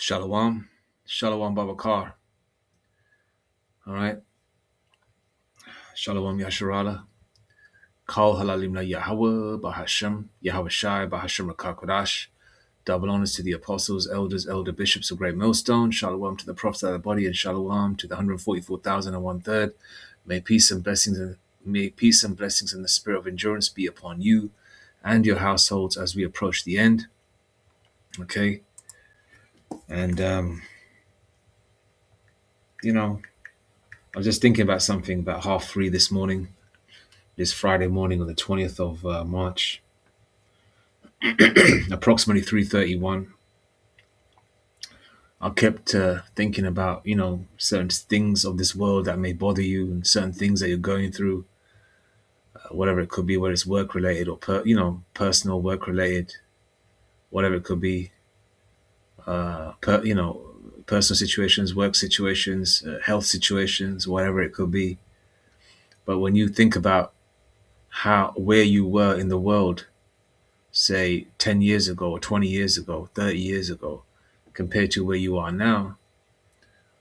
Shalom. Shalom Babakar. All right. Shalom Yasharala. Kal Halalim La Yahweh Bahashem. Yahweh Shai Bahashem Rakakodash. Double honors to the apostles, elders, elder bishops of Great Millstone. Shalom to the prophets of the body, and shalom to the 144,001 third. May peace and blessings and the spirit of endurance be upon you and your households as we approach the end. Okay. And I was just thinking about something about 3:30 this morning, this Friday morning on the 20th of March, approximately 3:31. I kept thinking about, certain things of this world that may bother you and certain things that you're going through, whatever it could be, whether it's work related or, personal work related, whatever it could be, personal situations, work situations, health situations, whatever it could be. But when you think about where you were in the world, say 10 years ago, or 20 years ago, 30 years ago, compared to where you are now,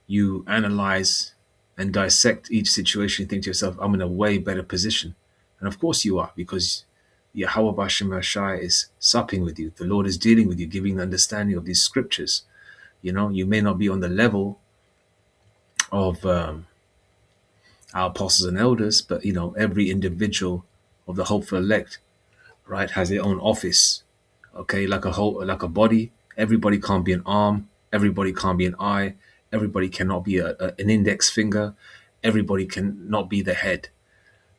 you analyze and dissect each situation and think to yourself, I'm in a way better position. And of course you are, because Yahweh Bashem Hashai is supping with you. The Lord is dealing with you, giving the understanding of these scriptures. You may not be on the level of our apostles and elders, but every individual of the hopeful elect, right, has their own office. Okay, like a body. Everybody can't be an arm. Everybody can't be an eye. Everybody cannot be an index finger. Everybody cannot be the head.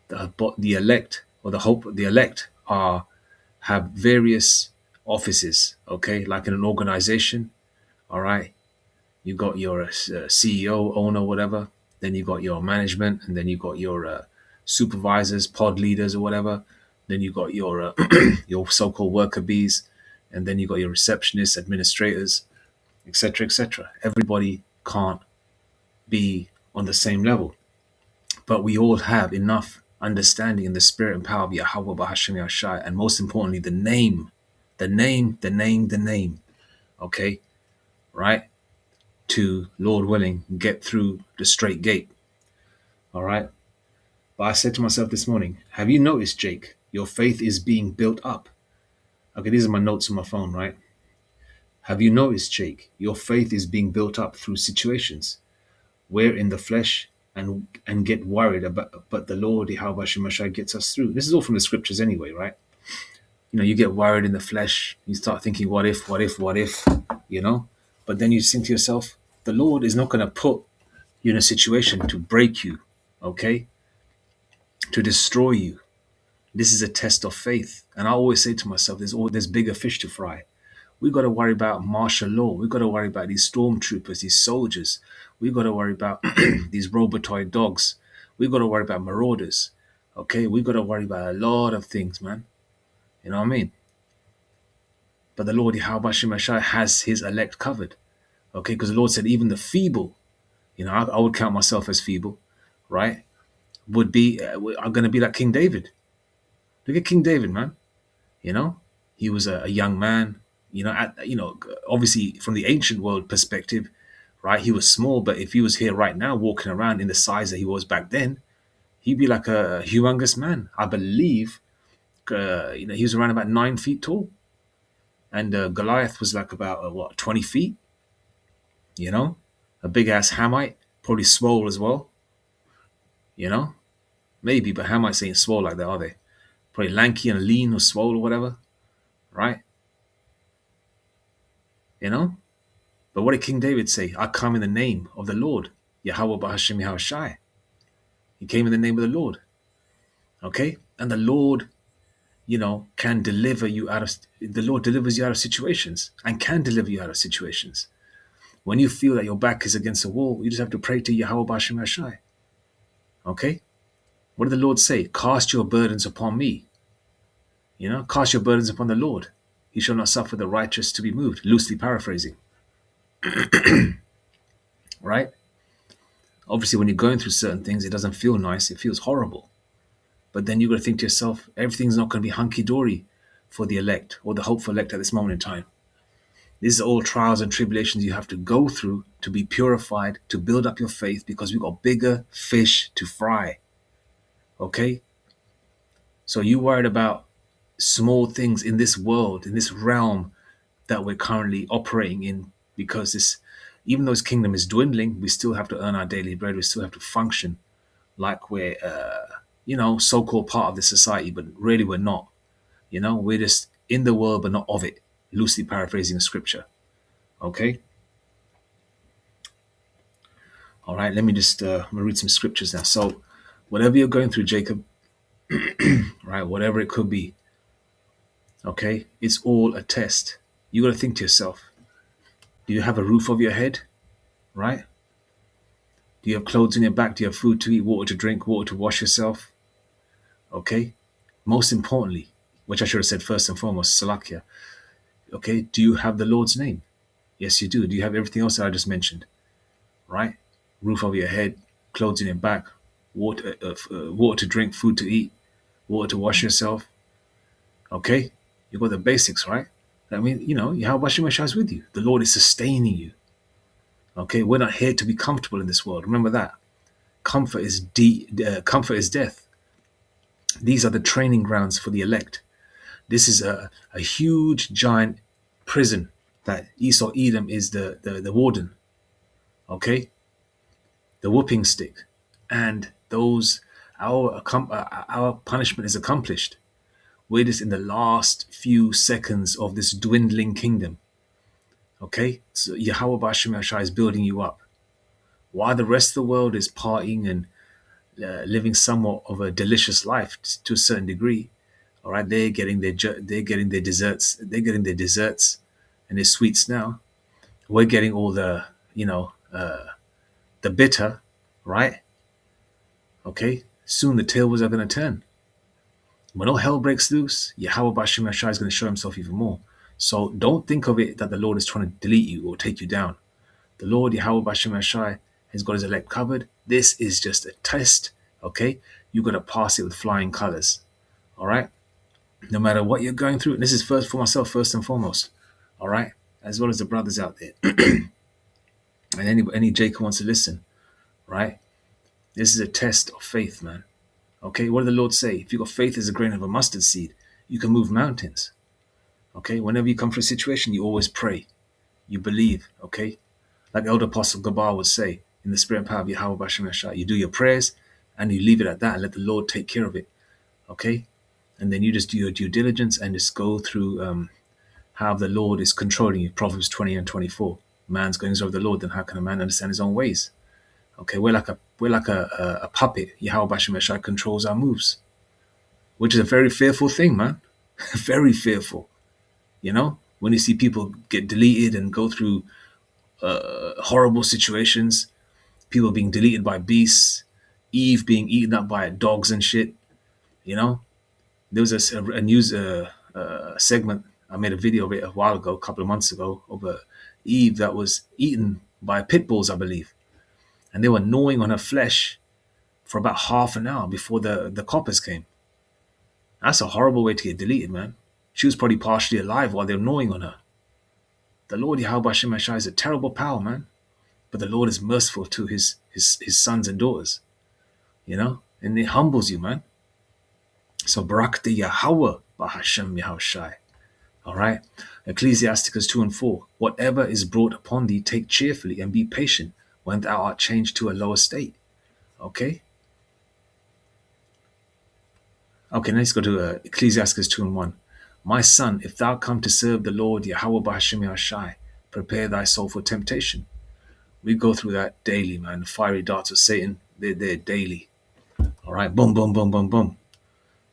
The elect, or the elect have various offices. Okay, like in an organization. All right, you got your CEO, owner, whatever. Then you got your management, and then you got your supervisors, pod leaders, or whatever. Then you got your your so-called worker bees, and then you got your receptionists, administrators, etc., etc. Everybody can't be on the same level, but we all have enough understanding in the spirit and power of Yahweh Bahashem Yashai, and most importantly, the name. Okay, right? To, Lord willing, get through the straight gate. All right. But I said to myself this morning, have you noticed, Jake, your faith is being built up? Okay, these are my notes on my phone, right? Have you noticed, Jake, your faith is being built up through situations where in the flesh and get worried about, but the Lord, Yahweh Shemashai, gets us through. This is all from the scriptures anyway, right? You get worried in the flesh. You start thinking, what if, but then you think to yourself, the Lord is not going to put you in a situation to break you, okay? To destroy you. This is a test of faith. And I always say to myself, there's bigger fish to fry. We got to worry about martial law. We got to worry about these stormtroopers, these soldiers. We got to worry about these robotoid dogs. We got to worry about marauders. Okay, we got to worry about a lot of things, man. You know what I mean? But the Lord Yahweh Shemashai has his elect covered. Okay, because the Lord said even the feeble, I would count myself as feeble, right? Are going to be like King David. Look at King David, man. He was a young man. Obviously from the ancient world perspective, right? He was small, but if he was here right now, walking around in the size that he was back then, he'd be like a humongous man. I believe, he was around about 9 feet tall, and Goliath was like about 20 feet. A big ass Hamite, probably swole as well. Maybe, but Hamites ain't swole like that, are they? Probably lanky and lean or swole or whatever, right? But what did King David say? I come in the name of the Lord, Yahweh Bahashem Yahushai. He came in the name of the Lord. Okay? And the Lord, can deliver you the Lord delivers you out of situations and can deliver you out of situations. When you feel that your back is against a wall, you just have to pray to Yahweh Bahashem Yahushai. Okay? What did the Lord say? Cast your burdens upon me. Cast your burdens upon the Lord. He shall not suffer the righteous to be moved. Loosely paraphrasing. Right? Obviously, when you're going through certain things, it doesn't feel nice. It feels horrible. But then you got to think to yourself, everything's not going to be hunky-dory for the elect or the hopeful elect at this moment in time. These are all trials and tribulations you have to go through to be purified, to build up your faith, because we've got bigger fish to fry. Okay? So you worried about small things in this world, in this realm that we're currently operating in, because this, even though his kingdom is dwindling, we still have to earn our daily bread. We still have to function like we're, so-called part of the society, but really we're not. We're just in the world, but not of it. Loosely paraphrasing scripture. Okay. All right. Let me just I'm gonna read some scriptures now. So, whatever you're going through, Jacob, right? Whatever it could be, okay, it's all a test. You got to think to yourself: do you have a roof over your head? Right? Do you have clothes on your back? Do you have food to eat, water to drink, water to wash yourself? Okay. Most importantly, which I should have said first and foremost, Salakia. Okay. Do you have the Lord's name? Yes, you do. Do you have everything else that I just mentioned? Right? Roof over your head, clothes on your back, water to drink, food to eat, water to wash yourself. Okay? You got the basics, right? I mean, Yahweh Shemashah is with you. The Lord is sustaining you. Okay? We're not here to be comfortable in this world. Remember that. Comfort is death. These are the training grounds for the elect. This is a huge, giant prison that Esau Edom is the warden. Okay? The whooping stick. And our punishment is accomplished. We're just in the last few seconds of this dwindling kingdom. Okay? So Yahweh Bashim Yashai is building you up. While the rest of the world is partying and living somewhat of a delicious life to a certain degree, all right, they're getting their desserts. They're getting their desserts and their sweets now. We're getting all the bitter, right? Okay? Soon the tables are going to turn. When all hell breaks loose, Yahweh Bashim Yashai is going to show himself even more. So don't think of it that the Lord is trying to delete you or take you down. The Lord, Yahweh Bashim Yashai, has got his elect covered. This is just a test, okay? You got to pass it with flying colors, all right? No matter what you're going through, and this is first for myself, first and foremost, all right? As well as the brothers out there. And any Jacob wants to listen, right? This is a test of faith, man. Okay, what did the Lord say? If you got faith as a grain of a mustard seed, you can move mountains. Okay, whenever you come from a situation, you always pray. You believe, okay? Like Elder Apostle Gabar would say, in the spirit and power of Yahweh Bashim Yashai, you do your prayers and you leave it at that and let the Lord take care of it. Okay? And then you just do your due diligence and just go through how the Lord is controlling you. Proverbs 20 and 24. Man's goings of the Lord, then how can a man understand his own ways? Okay, we're like a puppet. Yahweh Bashim Yashai controls our moves, which is a very fearful thing, man. Very fearful. When you see people get deleted and go through horrible situations, people being deleted by beasts, Eve being eaten up by dogs and shit. There was a news segment. I made a video of it a while ago, a couple of months ago, of Eve that was eaten by pit bulls, I believe, and they were gnawing on her flesh for about half an hour before the coppers came. That's a horrible way to get deleted, man. She was probably partially alive while they were gnawing on her. The Lord Yahweh Shem Hashai is a terrible power, man. But the Lord is merciful to his sons and daughters, and it humbles you, man. So Baruch the Yahweh Bahashem Yahushai. All right. Ecclesiasticus 2 and 4. Whatever is brought upon thee, take cheerfully and be patient when thou art changed to a lower state. Okay. Okay, now let's go to Ecclesiasticus 2 and 1. My son, if thou come to serve the Lord Yahweh Bahashem Yahushai, prepare thy soul for temptation. We go through that daily, man. The fiery darts of Satan, they're daily. All right, boom, boom, boom, boom, boom.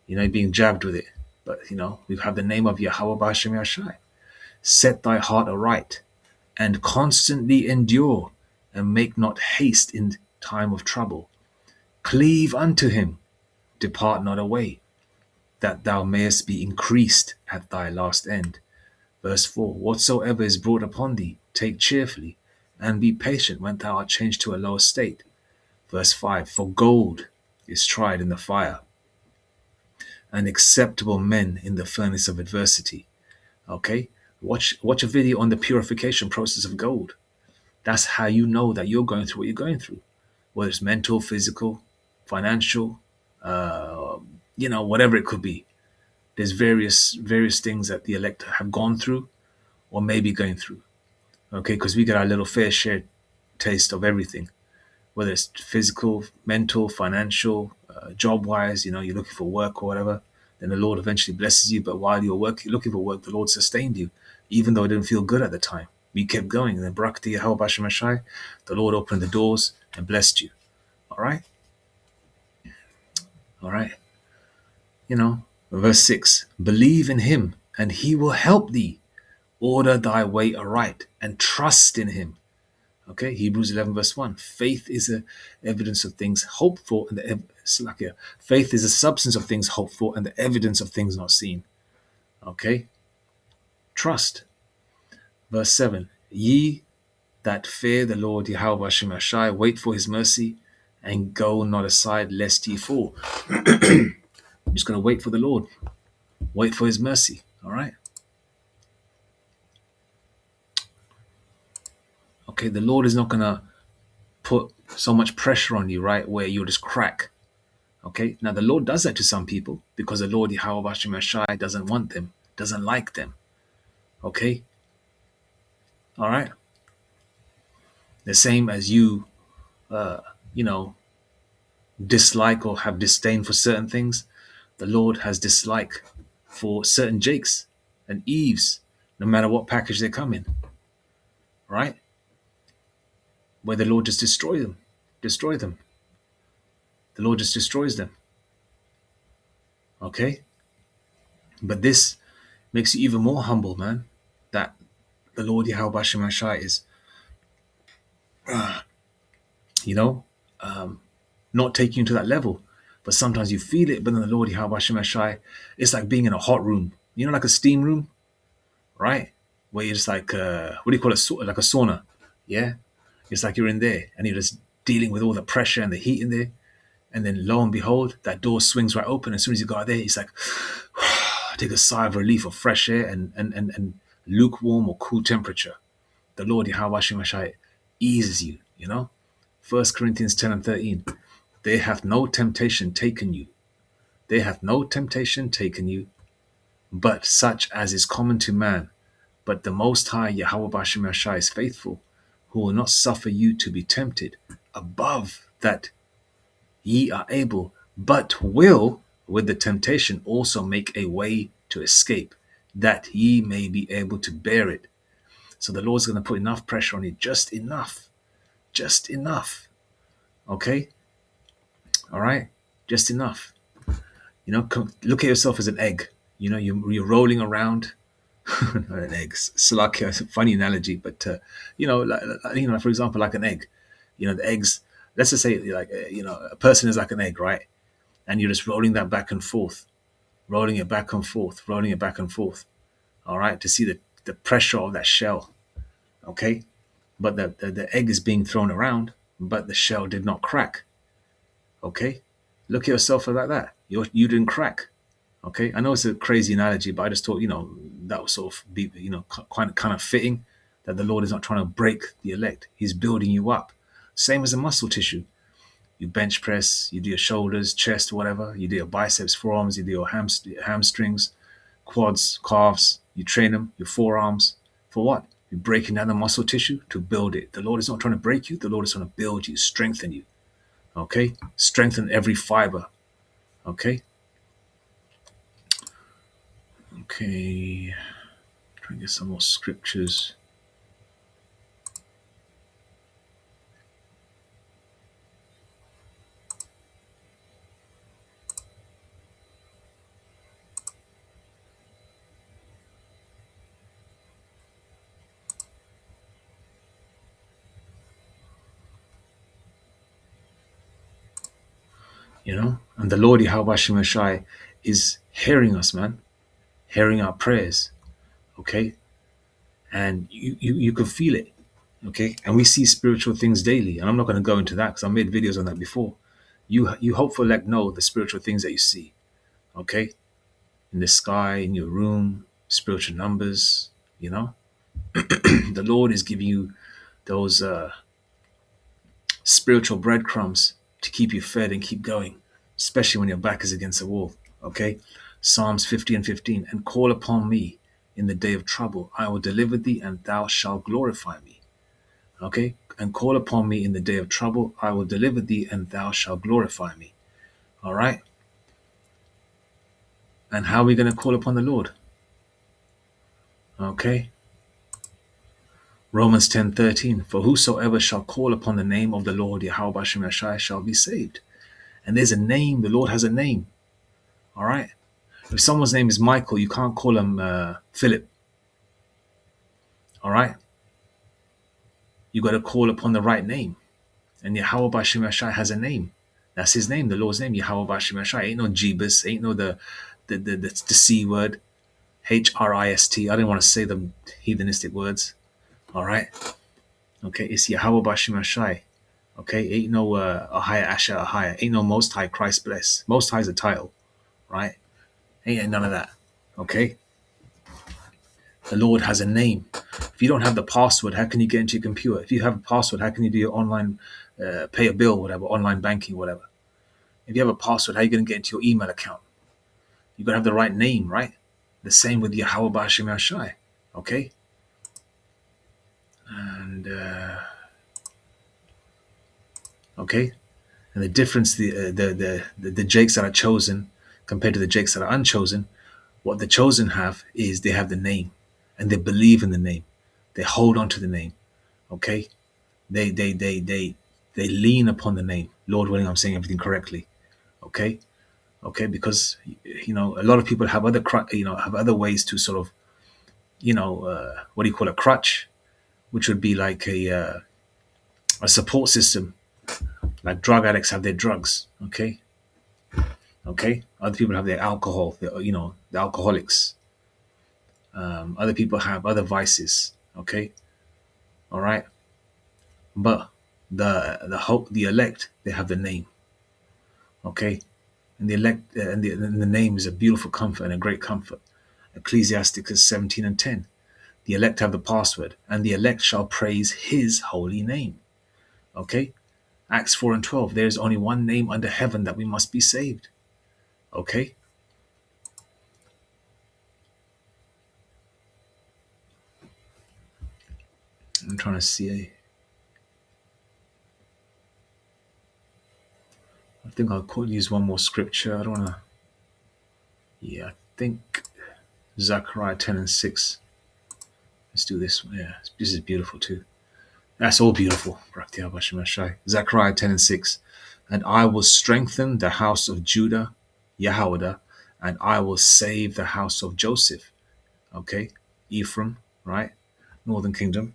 Being jabbed with it. But, we have the name of Yahweh B'Hashem Yashai. Set thy heart aright and constantly endure and make not haste in time of trouble. Cleave unto him, depart not away, that thou mayest be increased at thy last end. Verse 4, whatsoever is brought upon thee, take cheerfully, and be patient when thou art changed to a lower state. Verse 5, for gold is tried in the fire, and acceptable men in the furnace of adversity. Okay? Watch a video on the purification process of gold. That's how you know that you're going through what you're going through, whether it's mental, physical, financial, uh, whatever it could be. There's various things that the elect have gone through or maybe going through. Okay, because we get our little fair share taste of everything, whether it's physical, mental, financial, job wise. You're looking for work or whatever. Then the Lord eventually blesses you. But while looking for work, the Lord sustained you, even though it didn't feel good at the time. You kept going, and then Baruch Yahweh Bashem Ashai, the Lord opened the doors and blessed you. All right, all right. Verse 6: Believe in Him, and He will help thee. Order thy way aright, and trust in Him. Okay, Hebrews 11 verse 1. Faith is a evidence of things hoped for, and faith is a substance of things hoped for, and the evidence of things not seen. Okay, trust. Verse 7. Ye that fear the Lord Yahweh Hashem Ashai, wait for His mercy, and go not aside lest ye fall. I'm just going to wait for the Lord. Wait for His mercy. All right. Okay, the Lord is not going to put so much pressure on you, right, where you'll just crack. Okay, now the Lord does that to some people because the Lord Yahweh Hashem Ashai doesn't want them, doesn't like them. Okay, all right. The same as you, you know, dislike or have disdain for certain things, the Lord has dislike for certain Jakes and Eves, no matter what package they come in, right? Where the Lord just destroy them. The Lord just destroys them. Okay, but this makes you even more humble, man. That the Lord Yahweh Hashem Ashai is, you know, not taking you to that level. But sometimes you feel it, but then the Lord Yahweh Hashem Ashai, it's like being in a hot room. Like a steam room, right? Where you're just like, what do you call it? Like a sauna. Yeah? It's like you're in there and you're just dealing with all the pressure and the heat in there. And then lo and behold, that door swings right open. As soon as you go out there, it's like, take a sigh of relief of fresh air and lukewarm or cool temperature. The Lord Yahweh Hashem Ashai eases you, 1 Corinthians 10 and 13. There hath no temptation taken you. There hath no temptation taken you, but such as is common to man. But the Most High Yahweh Bashem Ashai is faithful, who will not suffer you to be tempted above that ye are able, but will with the temptation also make a way to escape, that ye may be able to bear it. So the Lord's going to put enough pressure on you, just enough. Okay? All right? Just enough. Look at yourself as an egg. You're rolling around. Not an egg. It's like a funny analogy, but for example, like an egg. The eggs. Let's just say, like, a person is like an egg, right? And you're just rolling that back and forth, rolling it back and forth, rolling it back and forth. All right, to see the pressure of that shell. Okay, but the egg is being thrown around, but the shell did not crack. Okay, look at yourself like that. You didn't crack. Okay, I know it's a crazy analogy, but I just thought, that would sort of be, kind of fitting, that the Lord is not trying to break the elect. He's building you up. Same as a muscle tissue. You bench press, you do your shoulders, chest, whatever. You do your biceps, forearms, you do your hamstrings, quads, calves. You train them, your forearms. For what? You're breaking down the muscle tissue to build it. The Lord is not trying to break you. The Lord is trying to build you, strengthen you. Okay? Strengthen every fiber. Okay? Okay, try and get some more scriptures. And the Lord Yahweh Shai is hearing us, man, hearing our prayers. Okay, and you can feel it. Okay, and we see spiritual things daily, and I'm not going to go into that because I made videos on that before. You hopefully know the spiritual things that you see. Okay, in the sky, in your room, spiritual numbers, You know, the Lord is giving you those spiritual breadcrumbs to keep you fed and keep going, especially when your back is against the wall. Okay? Psalms 50 and 15. And call upon me in the day of trouble. I will deliver thee, and thou shalt glorify me. Okay? And call upon me in the day of trouble. I will deliver thee, and thou shalt glorify me. All right? And how are we going to call upon the Lord? Okay? Romans 10:13. For whosoever shall call upon the name of the Lord Yahweh Bashem Yashai shall be saved. And there's a name. The Lord has a name. All right? If someone's name is Michael, you can't call him Philip. All right? You got to call upon the right name. And Yahweh Bashem Yashai has a name. That's his name, the Lord's name, Yahweh Bashem Yashai. Ain't no Jebus, ain't no the C word, Hrist. I didn't want to say the heathenistic words. All right? Okay, it's Yahweh Bashem Yashai. Okay, ain't no Ahaya Asher Ahaya. Ain't no Most High Christ bless. Most High is a title, right? Ain't none of that. Okay? The Lord has a name. If you don't have the password, how can you get into your computer? If you have a password, how can you do your online, pay a bill, whatever, online banking, whatever? If you have a password, how are you going to get into your email account? You got to have the right name, right? The same with Yahweh Ba'ashem Yashai, okay? And, okay? And the difference, the jakes that are chosen compared to the jakes that are unchosen, what the chosen have is they have the name and they believe in the name. They hold on to the name, okay? They lean upon the name. Lord willing, I'm saying everything correctly. Okay, okay, because a lot of people have have other ways to sort of what do you call a crutch, which would be like a support system. Like drug addicts have their drugs. Okay, okay. Other people have their alcohol. The alcoholics. Other people have other vices. Okay, all right. But the elect, they have the name. Okay, and the elect and the name is a beautiful comfort and a great comfort. Ecclesiasticus 17 and 10. The elect have the password, and the elect shall praise his holy name. Okay? Acts 4 and 12. There is only one name under heaven that we must be saved. Okay? I'm trying to see. I think I'll use one more scripture. I don't want to. Yeah, I think Zechariah 10 and 6. Let's do this one. Yeah, this is beautiful too. That's all beautiful. Zechariah 10 and 6. And I will strengthen the house of Judah, Yahweh, and I will save the house of Joseph. Okay, Ephraim, right? Northern Kingdom.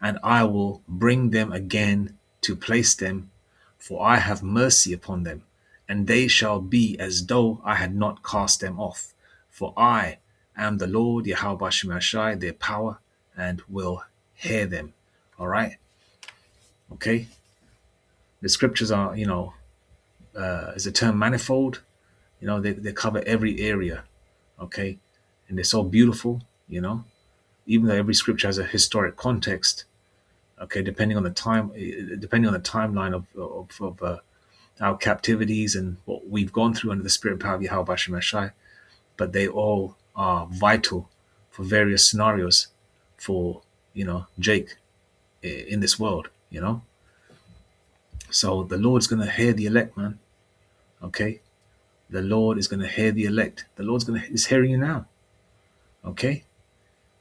And I will bring them again to place them, for I have mercy upon them, and they shall be as though I had not cast them off. For I am the Lord, Yahweh Shemashai, their power, and will hear them. All right? Okay? The scriptures are, is the term manifold. They cover every area. Okay? And they're so beautiful, even though every scripture has a historic context. Okay, depending on the timeline of our captivities and what we've gone through under the spirit and power of Yahweh Bashem Ashai, but they all are vital for various scenarios for Jake in this world. So the Lord's gonna hear the elect, man. Okay, the Lord is gonna hear the elect. The Lord's is hearing you now. Okay,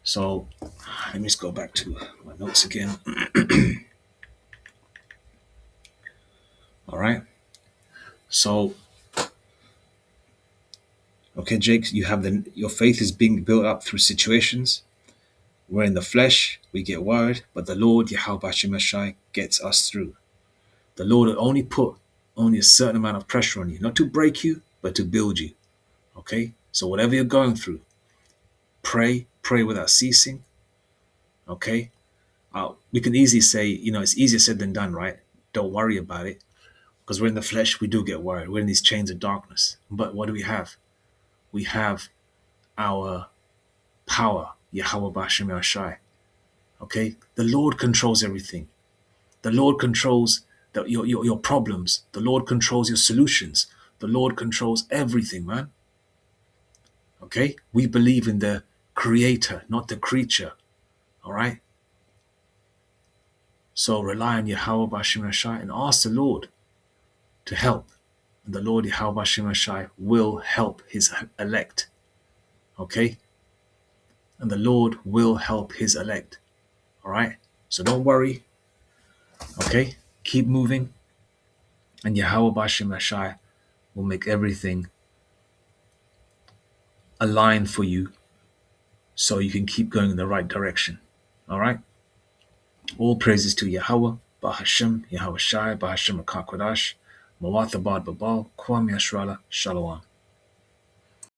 so let me just go back to my notes again. All right. So, okay, Jake, you have your faith is being built up through situations where in the flesh we get worried, but the Lord, Yahweh Shemashai, gets us through. The Lord will only put only a certain amount of pressure on you, not to break you, but to build you. Okay? So whatever you're going through, pray without ceasing. Okay? We can easily say, it's easier said than done, right? Don't worry about it. Because we're in the flesh, we do get worried. We're in these chains of darkness. But what do we have? We have our power, Yahweh Ba'Shem Yahshai. Okay? The Lord controls everything. The Lord controls your problems. The Lord controls your solutions. The Lord controls everything, man. Okay? We believe in the creator, not the creature. All right? So rely on Yahweh Ba'Shem Yahshai and ask the Lord to help. And the Lord Yahweh Ba'Shem Yahshai will help his elect. Okay? And the Lord will help his elect. All right? So don't worry. Okay? Keep moving. And Yahweh Ba'Shem Yahshai will make everything align for you so you can keep going in the right direction. All right? All praises to Yahweh, Bahashem, Yahweh Shai, Bahashem Akakwadash, Mawathabad Babal, Kwam Yashrala, Shalom.